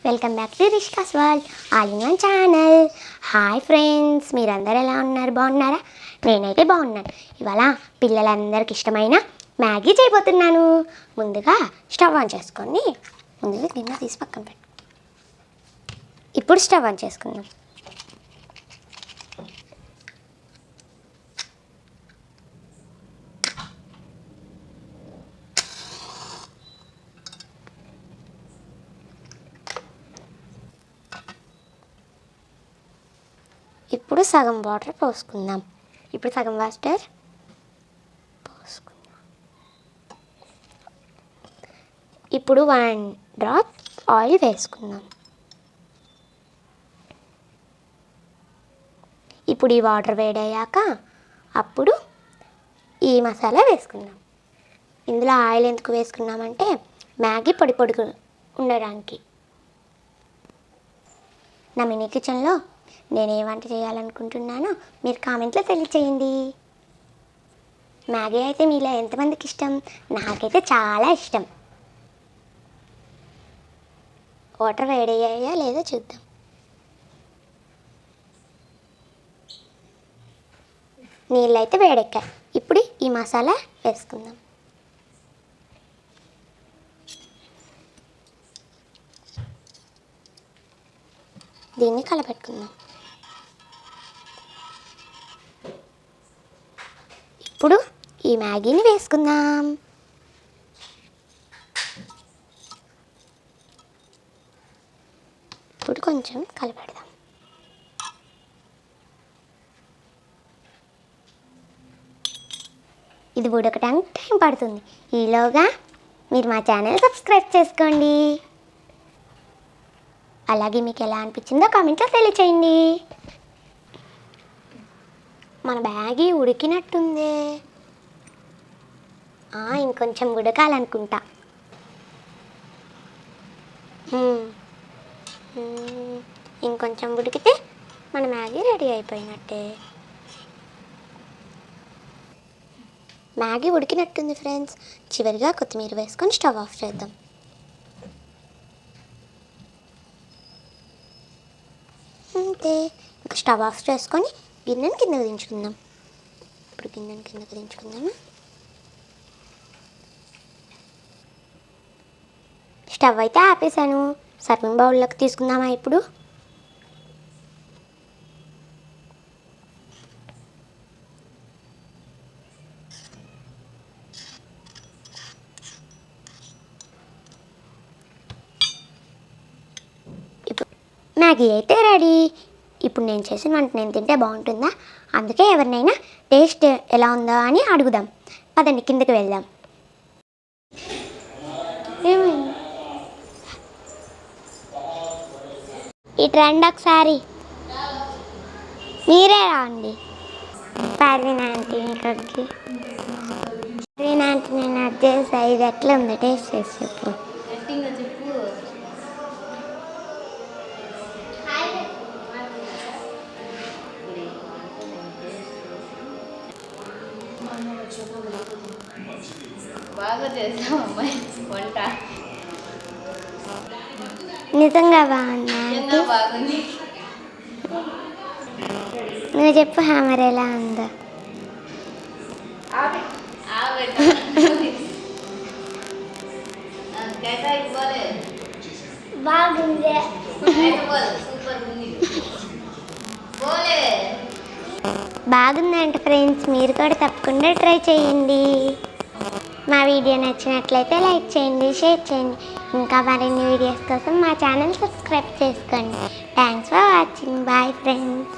Welcome back to Rishka's world all in one channel. Hi friends, మీరందరూ ఎలా ఉన్నారు? బాగున్నారా? నేనైతే బాగున్నాను. ఇవాళ పిల్లలందరికి ఇష్టమైన మ్యాగీ చేయబోతున్నాను. ముందుగా స్టవ్ ఆన్ చేసుకొని ముందుగా గిన్నె తీసి పక్కన పెట్టు. ఇప్పుడు స్టవ్ ఆన్ చేసుకుందాం. ఇప్పుడు సగం వాటర్ పోసుకుందాం. ఇప్పుడు సగం వాటర్ పోసుకుందాం. ఇప్పుడు 1 డ్రాప్ ఆయిల్ వేసుకుందాం. ఇప్పుడు ఈ వాటర్ వేడయ్యాక అప్పుడు ఈ మసాలా వేసుకుందాం. ఇందులో ఆయిల్ ఎందుకు వేసుకున్నామంటే మ్యాగీ పొడి పొడిగా ఉండడానికి. నా మినీ కిచెన్లో నేను ఏ వంట చేయాలనుకుంటున్నానో మీరు కామెంట్లో తెలియచేయండి. మ్యాగీ అయితే మీలో ఎంతమందికి ఇష్టం? నాకైతే చాలా ఇష్టం. వాటర్ వేడయ్యాయా లేదో చూద్దాం. నీళ్ళు అయితే వేడెక్కాయి. ఇప్పుడు ఈ మసాలా వేసుకుందాం. దీన్ని కలపెట్టుకుందాం. ఇప్పుడు ఈ మ్యాగీని వేసుకుందాం. ఇప్పుడు కొంచెం కలపెడదాం. ఇది ఉడకడానికి టైం పడుతుంది. ఈలోగా మీరు మా ఛానల్ సబ్స్క్రైబ్ చేసుకోండి. అలాగే మీకు ఎలా అనిపించిందో కామెంట్లో తెలియచేయండి. మన మ్యాగీ ఉడికినట్టుంది. ఇంకొంచెం ఉడకాలనుకుంటా. ఇంకొంచెం ఉడికితే మన మ్యాగీ రెడీ అయిపోయినట్టే. మ్యాగీ ఉడికినట్టుంది ఫ్రెండ్స్. చివరిగా కొత్తిమీర వేసుకొని స్టవ్ ఆఫ్ చేద్దాం. అంతే. ఇంకా స్టవ్ ఆఫ్ చేసుకొని గిన్నెని కిందకు దించుకుందాం. ఇప్పుడు గిన్నెని కిందకు దించుకుందాము. స్టవ్ అయితే ఆపేసాను. సర్వింగ్ బౌల్లోకి తీసుకుందామా ఇప్పుడు? ఇప్పుడు మ్యాగీ అయితే రెడీ. ఇప్పుడు నేను చేసిన వంట నేను తింటే బాగుంటుందా? అందుకే ఎవరినైనా టేస్ట్ ఎలా ఉందా అని అడుగుదాం. పదండి కిందకి వెళ్దాం. ఇటు రండి ఒకసారి. మీరే రాండి. పర్వీన్ ఆంటీ ఇక్కడికి. పర్వీన్ ఆంటీ నేను అది చేసా. ఇది ఎట్లా ఉందో టేస్ట్ చేసి చెప్పు. బాగా చేస్తాం అమ్మాయి వంట. నిజంగా బాగుందా? బాగుంది. నువ్వు చెప్పు మరి ఎలా ఉందో. బాగుంది. బాగుందంట ఫ్రెండ్స్. మీరు కూడా తప్పకుండా ట్రై చేయండి. మా వీడియో నచ్చినట్లయితే లైక్ చేయండి, షేర్ చేయండి. ఇంకా మరిన్ని వీడియోస్ కోసం మా ఛానల్ సబ్స్క్రైబ్ చేసుకోండి. Thanks for watching. Bye friends.